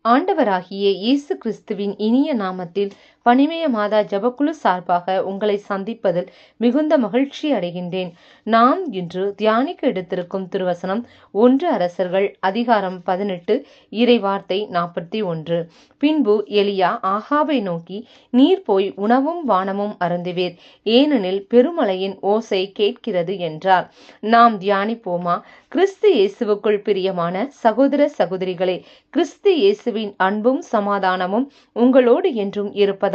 ஆண்டவராகிய இயேசு கிறிஸ்துவின் இனிய நாமத்தில் பனிமய மாதா ஜெபக்குழு சார்பாக உங்களை சந்திப்பதில் மிகுந்த மகிழ்ச்சி அடைகின்றேன். நாம் இன்று தியானிக்க எடுத்திருக்கும் திருவசனம் 1 அரசர்கள் அதிகாரம் 18 இறைவார்த்தை 41. பின்பு எலியா ஆகாபை நோக்கி, நீர் போய் உணவும் வானமும் அருந்துவீர், ஏனெனில் பெருமழையின் ஓசை கேட்கிறது என்றார். நாம் தியானிப்போமா? கிறிஸ்து இயேசுவுக்குள் பிரியமான சகோதர சகோதரிகளே, கிறிஸ்து இயேசுவின் அன்பும் சமாதானமும் உங்களோடு என்றும் இருப்பதாக.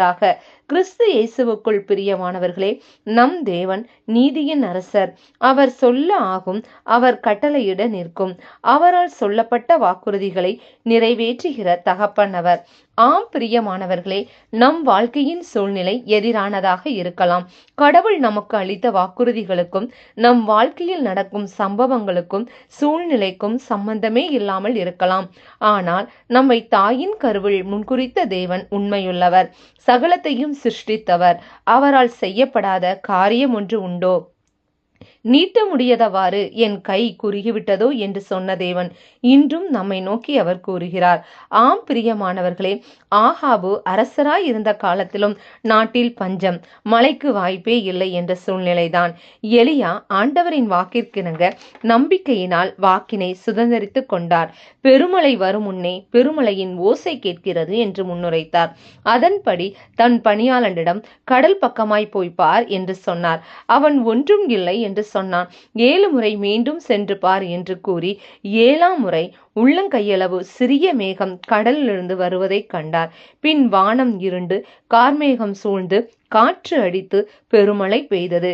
கிறிஸ்து இயேசுவுக்குள் பிரியமானவர்களே, நம் தேவன் நீதியின் அரசர். அவர் சொல்ல ஆகும், அவர் கட்டளையிட நிற்கும். அவரால் சொல்லப்பட்ட வாக்குறுதிகளை நிறைவேற்றுகிற தகப்பன் அவர். ஆம் பிரியமானவர்களே, நம் வாழ்க்கையின் சூழ்நிலை எதிரானதாக இருக்கலாம். கடவுள் நமக்கு அளித்த வாக்குறுதிகளுக்கும் நம் வாழ்க்கையில் நடக்கும் சம்பவங்களுக்கும் சூழ்நிலைக்கும் சம்பந்தமே இல்லாமல் இருக்கலாம். ஆனால் நம்மை தாயின் கருவில் முன்குறித்த தேவன் உண்மையுள்ளவர், சகலத்தையும் சிருஷ்டித்தவர். அவரால் செய்யப்படாத காரியம் ஒன்று உண்டோ? நீட்ட முடியாதவாறு என் கை குறுகிவிட்டதோ என்று சொன்ன தேவன் இன்றும் நம்மை நோக்கி அவர் கூறுகிறார். ஆம் பிரியமானவர்களே, ஆகாபு அரசராய் இருந்த காலத்திலும் நாட்டில் பஞ்சம், மழைக்கு வாய்ப்பே இல்லை என்ற சூழ்நிலைதான். எலியா ஆண்டவரின் வாக்கிற்கிணங்க நம்பிக்கையினால் வாக்கினை சுதந்திரித்து கொண்டார். பெருமழை வரும் முன்னே பெருமழையின் ஓசை கேட்கிறது என்று முன்னுரைத்தார். அதன்படி தன் பணியாளனிடம் கடல் பக்கமாய் போய் பார் என்று சொன்னார். அவன் ஒன்றும் இல்லை என்று சொன்னான். 7 முறை மீண்டும் சென்று பார் என்று கூறி 7ஆம் முறை உள்ளங்கையளவு சிறிய மேகம் கடலிலிருந்து வருவதை கண்டார். பின் வானம் இருண்டு கார்மேகம் சூழ்ந்து காற்று அடித்து பெருமழை பெய்தது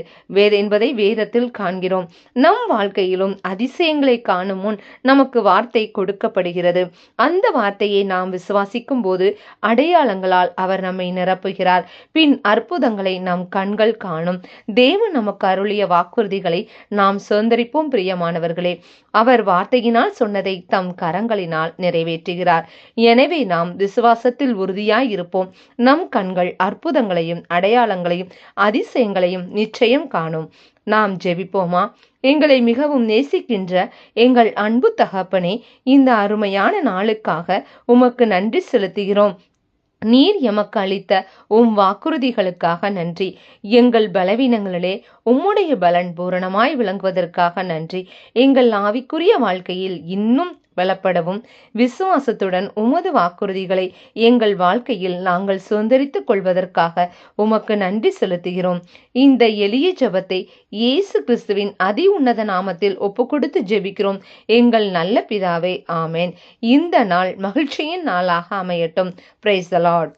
என்பதை வேதத்தில் காண்கிறோம். நம் வாழ்க்கையிலும் அதிசயங்களை காணும் முன் நமக்கு வார்த்தை கொடுக்கப்படுகிறது. அந்த வார்த்தையை நாம் விசுவாசிக்கும் போது அடையாளங்களால் அவர் நம்மை நிரப்புகிறார். பின் அற்புதங்களை நம் கண்கள் காணும். தேவன் நமக்கு அருளிய வாக்குறுதிகளை நாம் சுதந்திரிப்போம். பிரியமானவர்களே, அவர் வார்த்தையினால் சொன்னதை தம் கரங்களினால் நிறைவேற்றுகிறார். எனவே நாம் விசுவாசத்தில் உறுதியாய் இருப்போம். நம் கண்கள் அற்புதங்களையும் அடையாளங்களையும் அதிசயங்களையும் நிச்சயம் காணும். நாம் ஜெபிப்போமா? எங்களை மிகவும் நேசிக்கின்ற எங்கள் அன்பு தகப்பனே, இந்த அருமையான நாளுக்காக உமக்கு நன்றி செலுத்துகிறோம். நீர் எமக்கு அளித்த வாக்குறுதிகளுக்காக நன்றி. எங்கள் பலவீனங்களிலே உம்முடைய பலன் பூரணமாய் விளங்குவதற்காக நன்றி. எங்கள் ஆவிக்குரிய வாழ்க்கையில் இன்னும் பலப்படவும் விசுவாசத்துடன் உமது வாக்குறுதிகளை எங்கள் வாழ்க்கையில் நாங்கள் சுதந்திரித்துக் கொள்வதற்காக உமக்கு நன்றி செலுத்துகிறோம். இந்த எளிய ஜெபத்தை இயேசு கிறிஸ்துவின் அதி உன்னத நாமத்தில் ஒப்புக்கொடுத்து ஜெபிக்கிறோம் எங்கள் நல்ல பிதாவே, ஆமேன். இந்த நாள் மகிழ்ச்சியின் நாளாக அமையட்டும். Praise the Lord.